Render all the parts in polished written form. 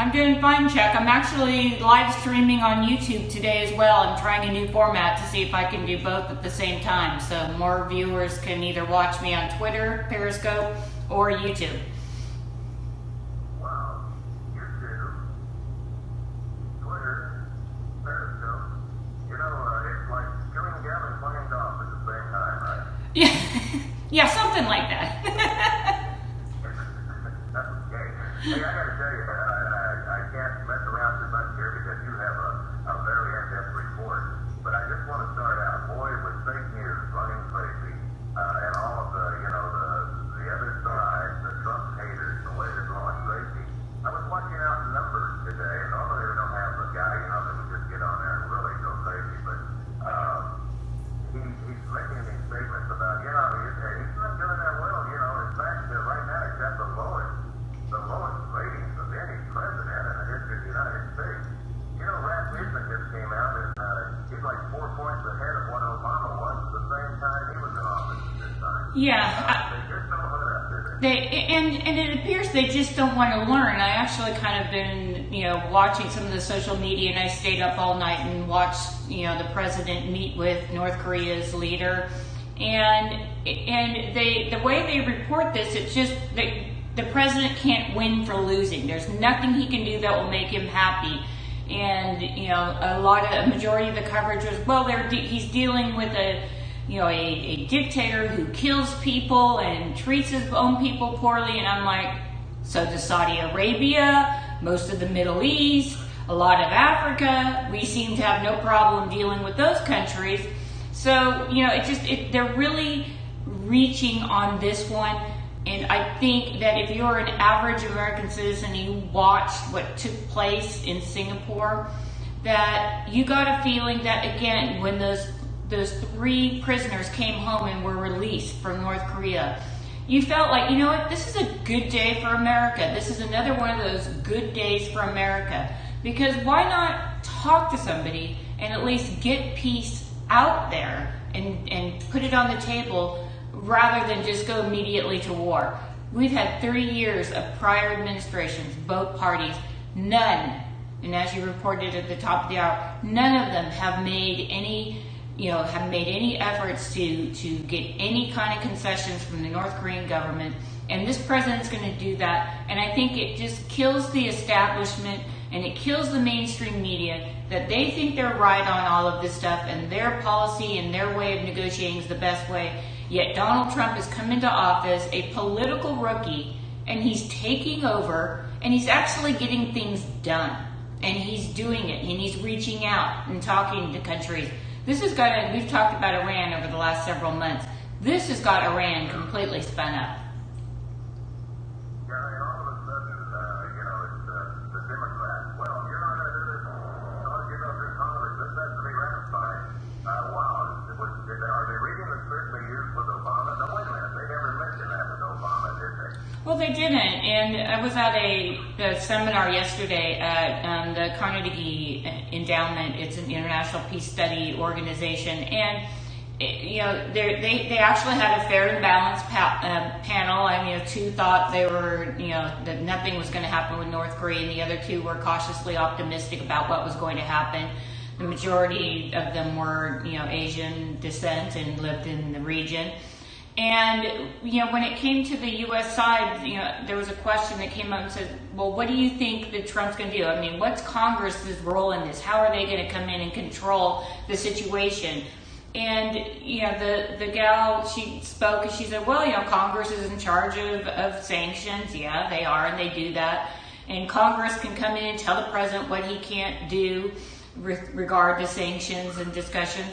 I'm doing fine, Chuck. I'm actually live streaming on YouTube today as well. I'm trying a new format to see if I can do both at the same time, so more viewers can either watch me on Twitter, Periscope, or YouTube. Wow, YouTube, Twitter, Periscope. You know, it's like chewing gum and playing golf at the same time, right? Yeah, something like that. Okay. Hey, I gotta tell you, I can't mess around too much here because you have a very in-depth report. But I just want to start out, boy, with fake news running crazy, and all of the other side, the Trump haters, the way they're going crazy. I was watching out numbers today, and normally we don't have a guy, that would just get on there and really go crazy, but he's making these statements about, he's not doing that well, in fact, right now he's got the lowest ratings of any president in the history of the United States. Rap Newsom just came out and he's like 4 points ahead of what Obama was at the same time he was in office this time. Yeah. They just don't let up, do they? And it appears they just don't want to learn. I actually kind of been, watching some of the social media, and I stayed up all night and watched, the president meet with North Korea's leader. And the way they report this, it's just the president can't win for losing. There's nothing he can do that will make him happy. And a majority of the coverage was, well, he's dealing with a dictator who kills people and treats his own people poorly. And I'm like, so does Saudi Arabia, most of the Middle East, a lot of Africa. We seem to have no problem dealing with those countries. So, they're really reaching on this one. And I think that if you're an average American citizen and you watched what took place in Singapore, that you got a feeling that, again, when those 3 prisoners came home and were released from North Korea, you felt like, this is a good day for America. This is another one of those good days for America. Because why not talk to somebody and at least get peace out there and put it on the table rather than just go immediately to war. We've had 30 years of prior administrations, both parties, none, and as you reported at the top of the hour, none of them have made any efforts to get any kind of concessions from the North Korean government. And this president's going to do that. And I think it just kills the establishment and it kills the mainstream media that they think they're right on all of this stuff and their policy and their way of negotiating is the best way. Yet Donald Trump has come into office, a political rookie, and he's taking over, and he's actually getting things done. And he's doing it, and he's reaching out and talking to countries. We've talked about Iran over the last several months. This has got Iran completely spun up. Yeah, and all of a sudden, it's the Democrats. Well, you're not going to do this. Through Congress, this has to be ratified. Wow. Are they reading the script they used with Obama? No, wait a minute. They never mentioned that with Obama, did they? Well, they didn't. And I was at a seminar yesterday at the Carnegie Endowment. It's an international peace study organization. And they actually had a fair and balanced panel. 2 thought they were, that nothing was going to happen with North Korea, and the other 2 were cautiously optimistic about what was going to happen. The majority of them were, Asian descent and lived in the region. And, when it came to the U.S. side, there was a question that came up and said, well, what do you think that Trump's going to do? What's Congress's role in this? How are they going to come in and control the situation? And, the gal, she spoke and she said, well, Congress is in charge of sanctions. Yeah, they are, and they do that. And Congress can come in and tell the president what he can't do with regard to sanctions and discussions.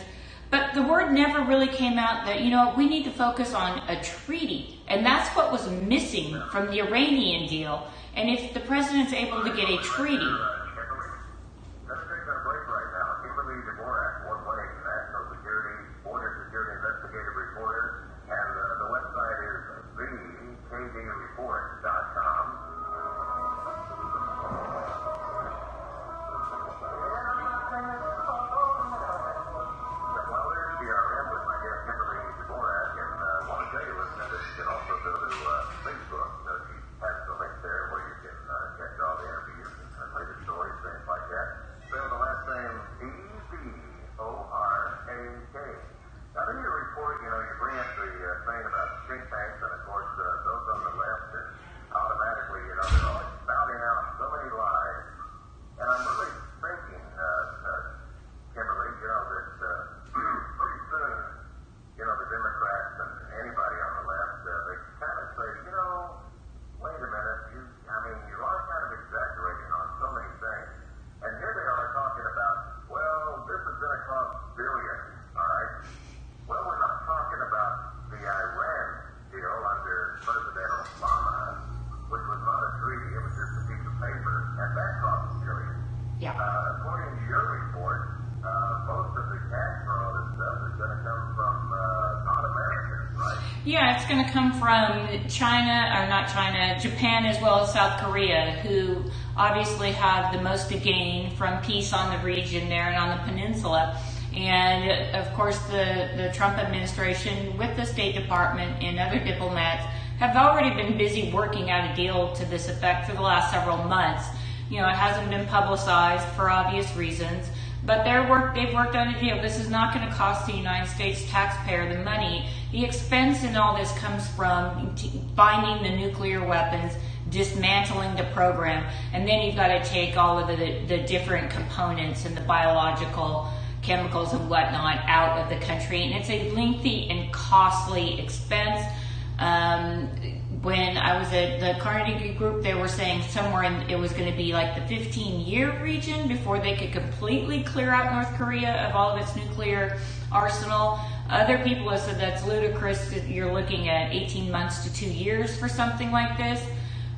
But the word never really came out that, we need to focus on a treaty. And that's what was missing from the Iranian deal. And if the president's able to get a treaty... Facebook. She has the link there where you can catch all the interviews and Yeah, it's going to come from Japan as well as South Korea, who obviously have the most to gain from peace on the region there and on the peninsula. And of course, the Trump administration with the State Department and other diplomats have already been busy working out a deal to this effect for the last several months. It hasn't been publicized for obvious reasons, but they've worked on a deal. This is not going to cost the United States taxpayer the money. The expense in all this comes from finding the nuclear weapons, dismantling the program, and then you've got to take all of the different components and the biological chemicals and whatnot out of the country. And it's a lengthy and costly expense. When I was at the Carnegie Group, they were saying it was going to be like the 15-year region before they could completely clear out North Korea of all of its nuclear arsenal. Other people have said that's ludicrous, that you're looking at 18 months to 2 years for something like this.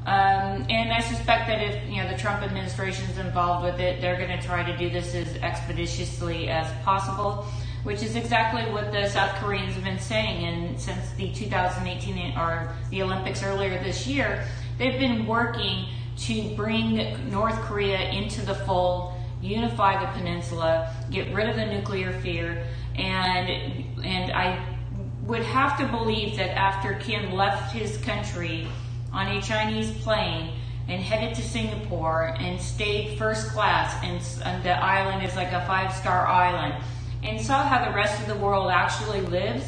And I suspect that if the Trump administration is involved with it, they're going to try to do this as expeditiously as possible, which is exactly what the South Koreans have been saying. And since the 2018 or the Olympics earlier this year, they've been working to bring North Korea into the fold, unify the peninsula, get rid of the nuclear fear, and I would have to believe that after Kim left his country on a Chinese plane and headed to Singapore and stayed first class, and the island is like a 5-star island, and saw how the rest of the world actually lives,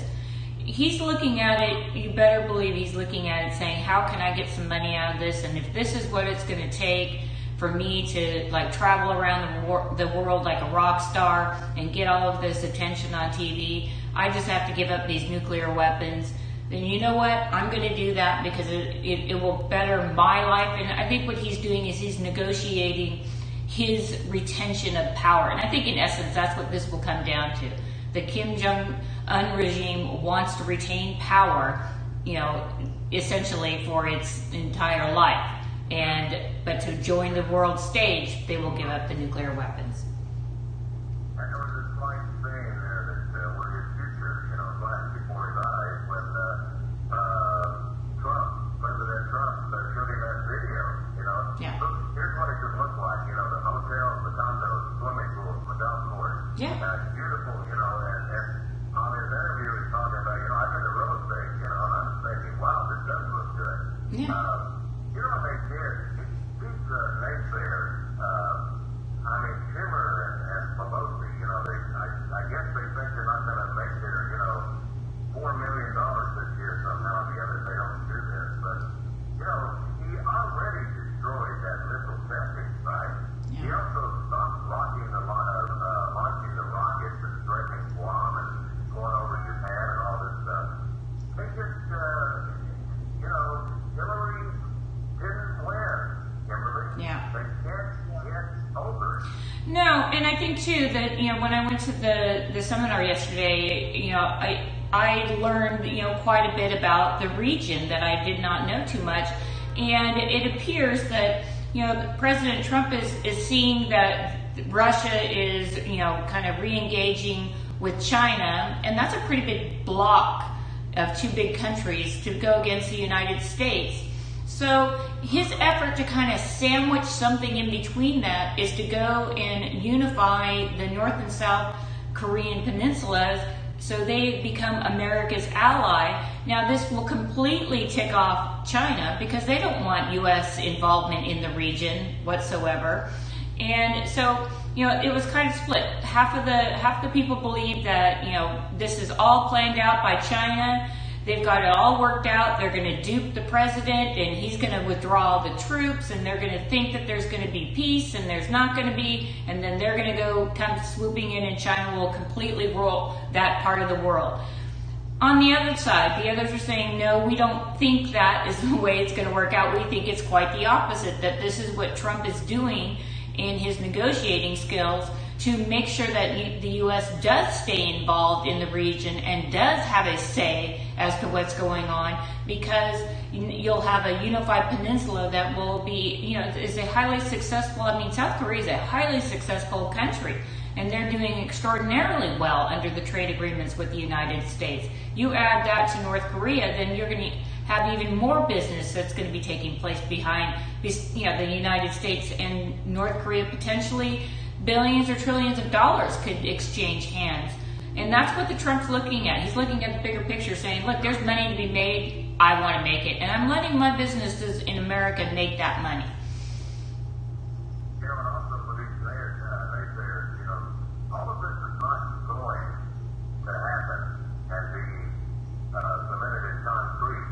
he's looking at it, you better believe he's looking at it saying, how can I get some money out of this? And if this is what it's going to take for me to travel around the world like a rock star and get all of this attention on TV, I just have to give up these nuclear weapons. Then you know what? I'm going to do that because it will better my life. And I think what he's doing is he's negotiating his retention of power. And I think in essence, that's what this will come down to. The Kim Jong-un regime wants to retain power, essentially for its entire life. But to join the world stage, they will give up the nuclear weapons. I know there's a slight saying there that where his future, flashed before his eyes when President Trump showed him that video. Yeah. Look, here's what it could look like. The hotels, the condos, swimming pools, the golf course. Yeah. It's beautiful. And on his interview, he's talking about, I'm in the real estate. And I'm thinking, wow, this does look good. Yeah. What they did, these naysayers, Schimmer and Pelosi, I guess they think they're not going to make their, $4 million this year somehow or the other. They don't do this. But, he already destroyed that missile testing site. Yeah. He also stopped launching the rockets and threatening Guam and going over Japan and all this stuff. They just, Hillary didn't win, Kimberly. Yeah. They can't get over it. No, and I think too that when I went to the seminar yesterday, I learned quite a bit about the region that I did not know too much, and it appears that President Trump is seeing that Russia is kind of re-engaging with China, and that's a pretty big block of two big countries to go against the United States. So his effort to kind of sandwich something in between that is to go and unify the North and South Korean peninsulas so they become America's ally. Now this will completely tick off China because they don't want U.S. involvement in the region whatsoever. And so, it was kind of split. Half the people believe that, this is all planned out by China. They've got it all worked out. They're going to dupe the president, and he's going to withdraw all the troops, and they're going to think that there's going to be peace, and there's not going to be, and then they're going to come swooping in, and China will completely rule that part of the world. On the other side, the others are saying, no, we don't think that is the way it's going to work out. We think it's quite the opposite, that this is what Trump is doing in his negotiating skills to make sure that the U.S. does stay involved in the region and does have a say as to what's going on, because you'll have a unified peninsula that will be, is a highly successful, South Korea is a highly successful country. and they're doing extraordinarily well under the trade agreements with the United States. You add that to North Korea, then you're going to have even more business that's going to be taking place behind the United States and North Korea. Potentially billions or trillions of dollars could exchange hands. And that's what the Trump's looking at. He's looking at the bigger picture, saying, look, there's money to be made. I want to make it. And I'm letting my businesses in America make that money. And also for these naysayers, all of this is not going to happen and be cemented in concrete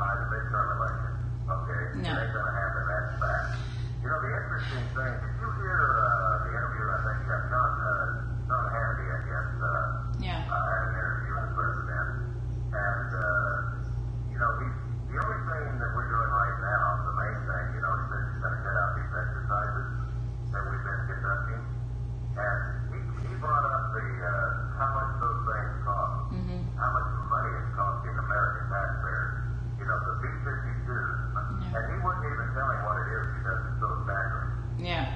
by the midterm election. Okay? No. It ain't going to happen. That's fact. The interesting thing, did you hear the interview, I think, John Hannity, I guess, had an interview with the president. And, the only thing that we're doing right now, the main thing, he said he's going to cut out these exercises that we've been conducting. And he brought up how much those things cost, how much money it's costing American taxpayers. The B-52s. And he wouldn't even tell me what it is because it's so staggering. Yeah.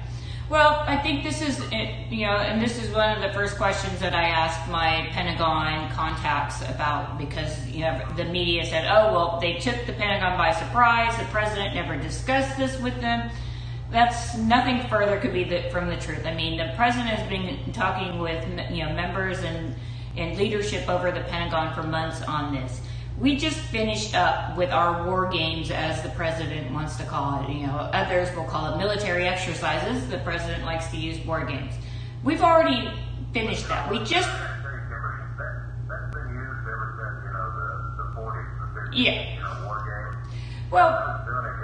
Well, I think this is, and this is one of the first questions that I asked my Pentagon contacts about, because, the media said, oh, well, they took the Pentagon by surprise. The president never discussed this with them. That's nothing further could be from the truth. I mean, the president has been talking with, members and leadership over the Pentagon for months on this. We just finished up with our war games, as the president wants to call it. Others will call it military exercises. The president likes to use war games. We've already finished that. We just... That's been used ever since, the 40s, the 50s, yeah. War games. Well... I was doing it,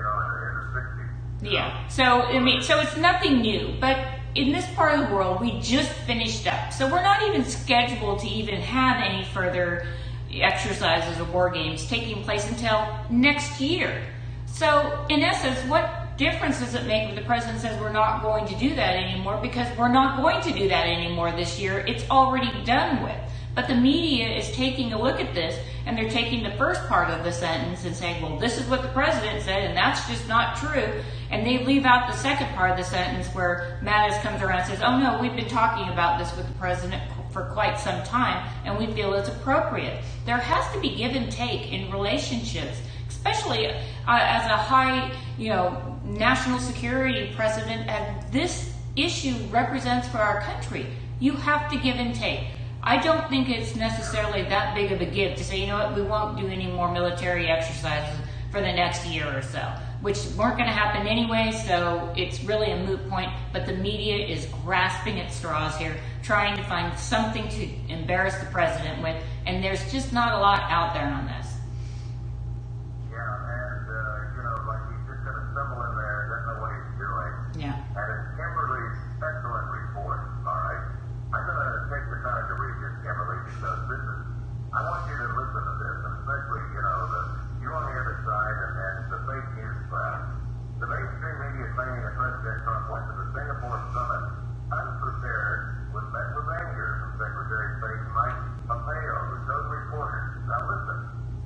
in the 60s. Yeah. So it's nothing new. But in this part of the world, we just finished up. So we're not even scheduled to even have any further exercises or war games taking place until next year. So in essence, what difference does it make if the president says we're not going to do that anymore? Because we're not going to do that anymore this year. It's already done with. But the media is taking a look at this, and they're taking the first part of the sentence and saying, well, this is what the president said, and that's just not true. And they leave out the second part of the sentence where Mattis comes around and says, oh no, we've been talking about this with the president for quite some time, and we feel it's appropriate. There has to be give and take in relationships, especially as a high, national security precedent as this issue represents for our country. You have to give and take. I don't think it's necessarily that big of a give to say, we won't do any more military exercises for the next year or so, which weren't going to happen anyway, so it's really a moot point. But the media is grasping at straws here, trying to find something to embarrass the president with, and there's just not a lot out there on this. Yeah, and, like he's just going to stumble in there, doesn't know what he's doing. Yeah. And it's Kimberly's excellent report, all right? I'm going to take the time to read this, Kimberly, because I want you to listen to this, and especially, you on the other side and the fake news crowd. The mainstream media claiming that President Trump went to the Singapore summit unprepared was met with anger from Secretary of State Mike Pompeo, who told reporters, now listen,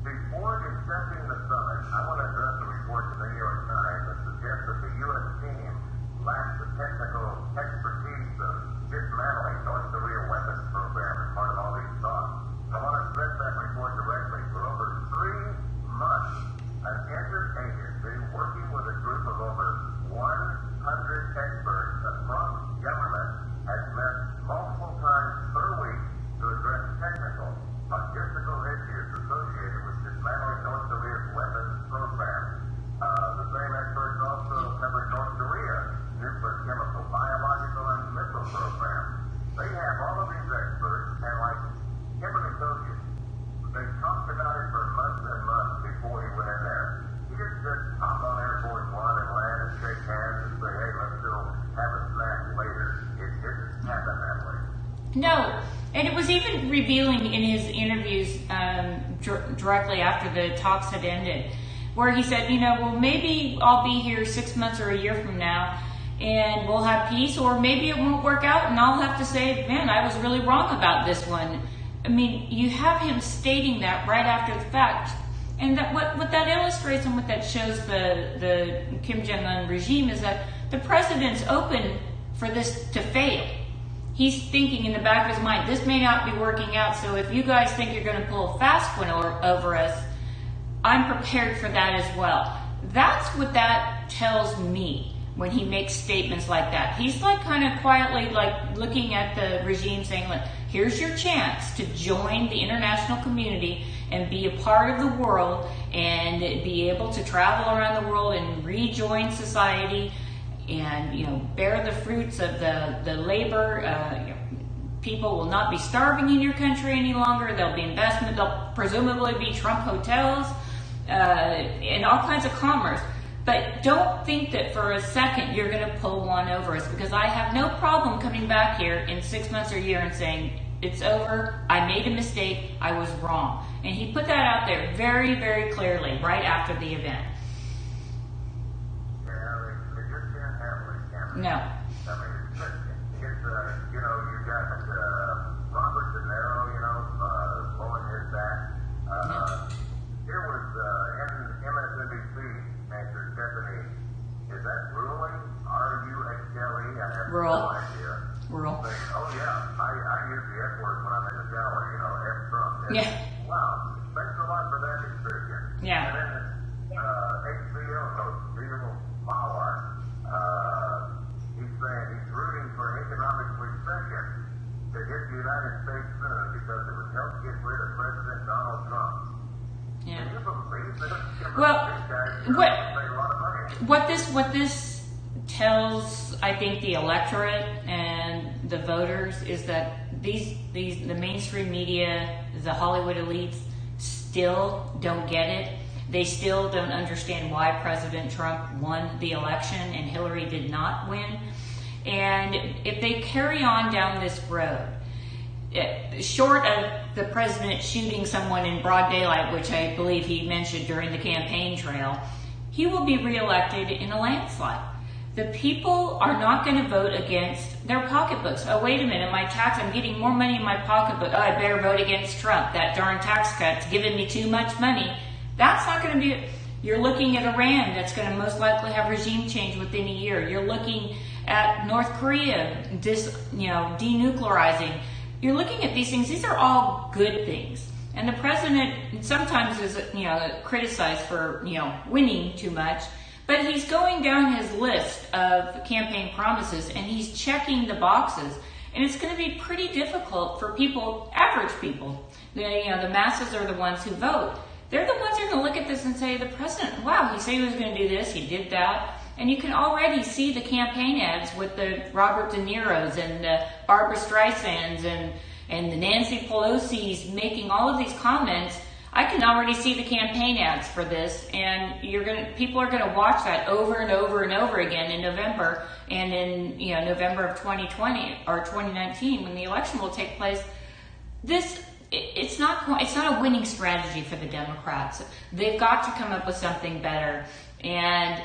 before discussing the summit, I want to address a report to the New York Times that suggests that the U.S. team lacks the technical expertise of dismantling North Korea weapons program as part of all these talks. I want to address that report directly. For over 3 months, an interagency working with a group of over 100 experts across government has met multiple times per week to address technical, logistical issues associated with dismantling North Korea's weapons program. The same experts also covered North Korea's nuclear, chemical, biological, and missile program. They have all of these experts, and like Kimberly told you, they talked about it for months and months before he went in there. He didn't just hop on Air Force One and land and shake hands and say, hey, let's go have a snack later. It didn't happen that way. No, and it was even revealing in his interviews directly after the talks had ended, where he said, well, maybe I'll be here 6 months or a year from now, and we'll have peace, or maybe it won't work out, and I'll have to say, man, I was really wrong about this one. I mean, you have him stating that right after the fact, and that what that illustrates and what that shows the Kim Jong-un regime is that the president's open for this to fail. he's thinking in the back of his mind, this may not be working out, so if you guys think you're going to pull a fast one over us, I'm prepared for that as well. That's what that tells me when he makes statements like that. He's like kind of quietly like looking at the regime saying, look, here's your chance to join the international community and be a part of the world and be able to travel around the world and rejoin society and, you know, bear the fruits of the labor. People will not be starving in your country any longer. There'll be investment. There'll presumably be Trump hotels and all kinds of commerce. But don't think that for a second you're going to pull one over us, because I have no problem coming back here in 6 months or a year and saying, it's over, I made a mistake, I was wrong. And he put that out there very, very clearly right after the event. Yeah, they just can't handle it, can they? No. I mean, it's you know, you got Robert De Niro, you know, pulling his back. Here was MSNBC anchor Stephanie, is that ruling? R-U-X-L-E? I have Rural. no idea. Rural. But, oh yeah, I use the F word when I'm in the shower, you know, F Trump. And, Yeah. wow, thanks a lot for that experience. Yeah. And then HBO host, Beautiful Power, he's saying he's rooting for an economic recession to hit the United States soon because it would help get rid of President Donald Trump. Yeah. Can you believe this? Well, These guys what pay a lot of money. what this tells, I think, the electorate and the voters is that the mainstream media, the Hollywood elites, still don't get it. They still don't understand why President Trump won the election and Hillary did not win. And if they carry on down this road, short of the president shooting someone in broad daylight, which I believe he mentioned during the campaign trail, he will be reelected in a landslide. The people are not going to vote against their pocketbooks. Oh, wait a minute, I'm getting more money in my pocketbook. Oh, I better vote against Trump. That darn tax cut's giving me too much money. That's not going to be, you're looking at Iran that's going to most likely have regime change within a year. You're looking at North Korea, denuclearizing. You're looking at these things. These are all good things. And the president sometimes is, criticized for, winning too much. But he's going down his list of campaign promises and he's checking the boxes. And it's going to be pretty difficult for people, average people. The masses are the ones who vote. They're the ones who are going to look at this and say, the president, wow, he said he was going to do this, he did that. And you can already see the campaign ads with the Robert De Niro's and the Barbara Streisands and the Nancy Pelosi's making all of these comments. I can already see the campaign ads for this, and people are gonna watch that over and over and over again in November and in November of 2020 or 2019 when the election will take place. It's not a winning strategy for the Democrats. They've got to come up with something better, and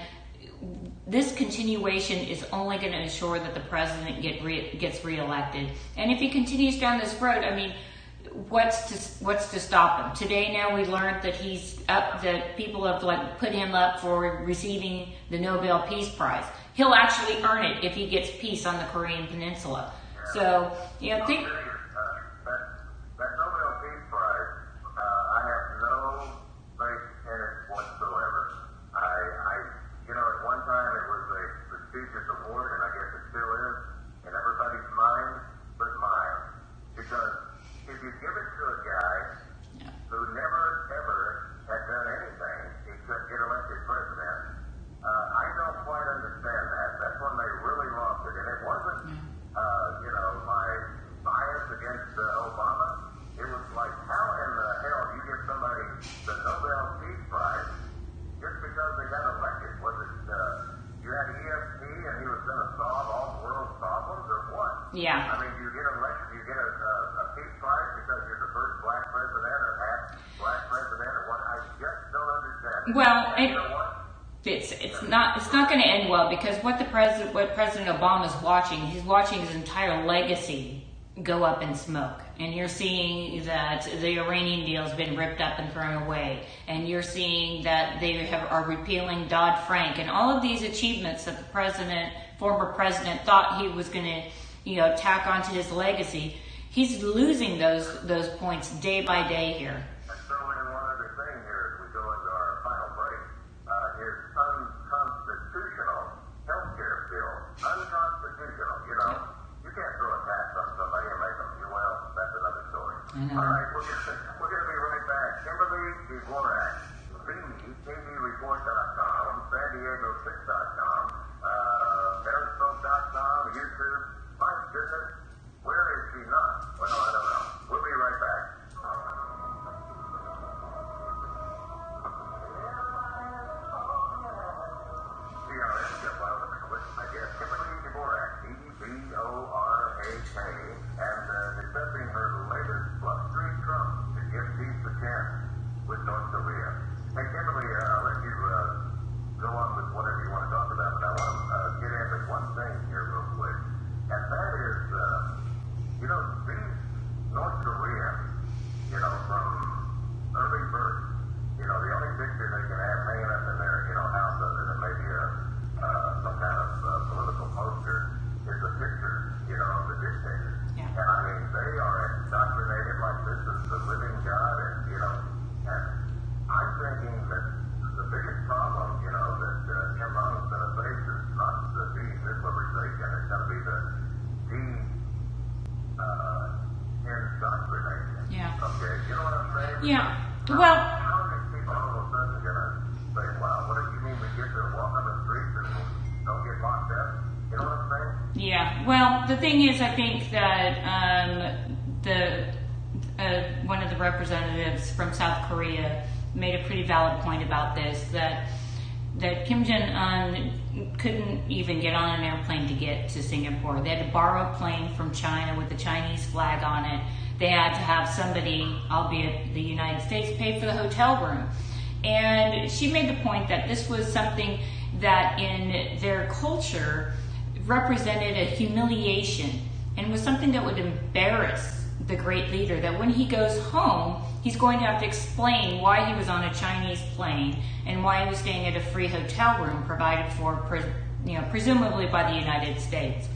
this continuation is only going to ensure that the president gets reelected. And if he continues down this road, I mean, what's to stop him? Today, now we learned that he's up. That people have put him up for receiving the Nobel Peace Prize. He'll actually earn it if he gets peace on the Korean Peninsula. So think. That Nobel Peace Prize, I have no faith in it whatsoever. At one time it was a prestigious award, and I guess it still is, in everybody's mind but mine. Because if you give it to a guy who never, ever had done anything except get elected president, I don't quite understand that. That's when they really lost it. And it wasn't, my bias against Obama. It was like, how in the hell do you give somebody the Nobel Peace Prize just because they got elected? Was it you had ESP and he was going to solve all the world's problems, or what? Yeah. I mean, you get elected, you get a Peace Prize because you're the first black president or half black president, or what? I just don't understand. Well, you know what? It's not going to end well, because what President Obama's watching, he's watching his entire legacy go up in smoke. And you're seeing that the Iranian deal has been ripped up and thrown away. And you're seeing that they are repealing Dodd-Frank and all of these achievements that the former president thought he was going to tack onto his legacy, he's losing those points day by day here. And so, in one other thing here, as we go into our final break, his unconstitutional health care bill. Unconstitutional, you can't throw a tax on somebody and make them do well. That's another story. All right, we're going to be right back. Kimberly Dvorak, KDReport.com, San Diego6.com, Periscope.com, YouTube. My goodness, where is she not? Well, I don't know. We'll be right back. CRN just wanted to quit. I guess Kimberly Dvorak, D-V-O-R-A-K, and discussing her latest blustery Trump to give peace a chance with North Korea. Hey, Kimberly, I'll let you go on with whatever you want to talk about, but I want to get into one thing here real quick, and that is, these North Koreans, from early birth, the only picture they can have hanging up in their, house other than maybe some kind of political poster is a picture, of the dictator. Yeah. And I mean, they are indoctrinated like this is the living God, and I'm thinking that the biggest problem, that Kim Jong-un's going to face is not the de-nuclearization, it's going to be the indoctrination. Yeah. Okay, you know what I'm saying? Yeah. Well, How are these people all of a sudden going to say, wow, what do you mean we get to walk on the streets and don't get locked up? You know what I'm saying? yeah. Well, the thing is, I think that one of the representatives from South Korea made a pretty valid point about this, that Kim Jong-un couldn't even get on an airplane to get to Singapore. They had to borrow a plane from China with the Chinese flag on it. They had to have somebody, albeit the United States, pay for the hotel room. And she made the point that this was something that in their culture represented a humiliation and was something that would embarrass the great leader, that when he goes home, he's going to have to explain why he was on a Chinese plane and why he was staying at a free hotel room provided for, presumably by the United States.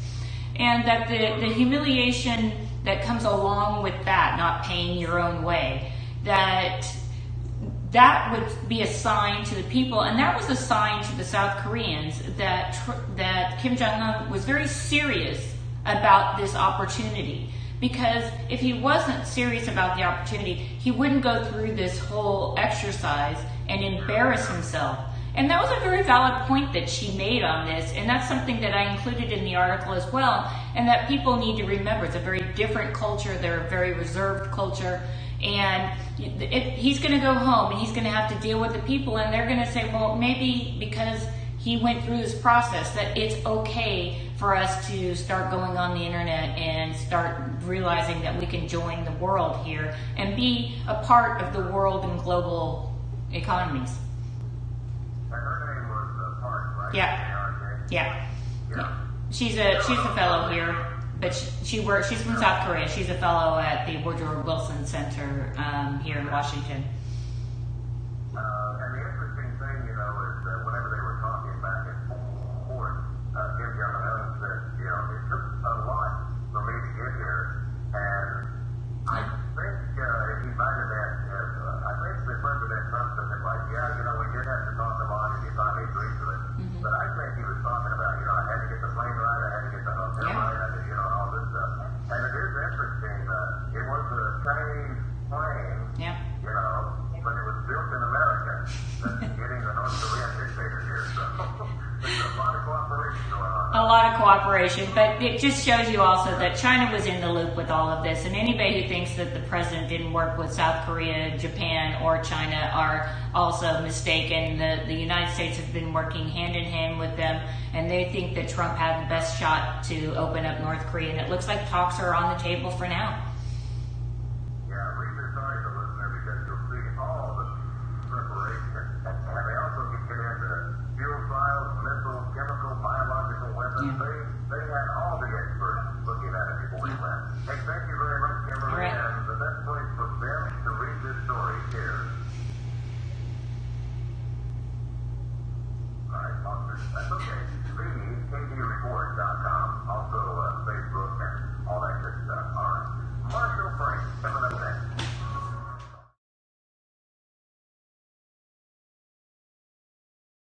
And that the humiliation that comes along with that, not paying your own way, that would be a sign to the people, and that was a sign to the South Koreans that Kim Jong-un was very serious about this opportunity. Because if he wasn't serious about the opportunity, he wouldn't go through this whole exercise and embarrass himself. And that was a very valid point that she made on this, and that's something that I included in the article as well, and that people need to remember. It's a very different culture. They're a very reserved culture. And he's going to go home and he's going to have to deal with the people, and they're going to say, well, maybe because he went through this process that it's okay for us to start going on the internet and start realizing that we can join the world here and be a part of the world and global economies. And her name was Park, right? Yeah. She's a fellow here, but she's from South Korea. She's a fellow at the Woodrow Wilson Center here in Washington. And the interesting thing, is that whenever they were talking back and forth, Kim Jong-un said, it took a lot for me to get here, and I think he might have I think the President Trump said that, like, we did have to talk a lot, and you finally agreed to it. Mm-hmm. But I think he was talking about, I had to get the plane right, I had to get the hotel right, I had to, all this stuff. And it is interesting, it was a Chinese plane, but it was built in America, getting the North Korean dictator here, so there's a lot of cooperation going on. A lot of cooperation, but it just shows you also that China was in the loop with all of this, and anybody who thinks that the president didn't work with South Korea, Japan, or China are also mistaken. The United States has been working hand in hand with them, and they think that Trump had the best shot to open up North Korea, and it looks like talks are on the table for now.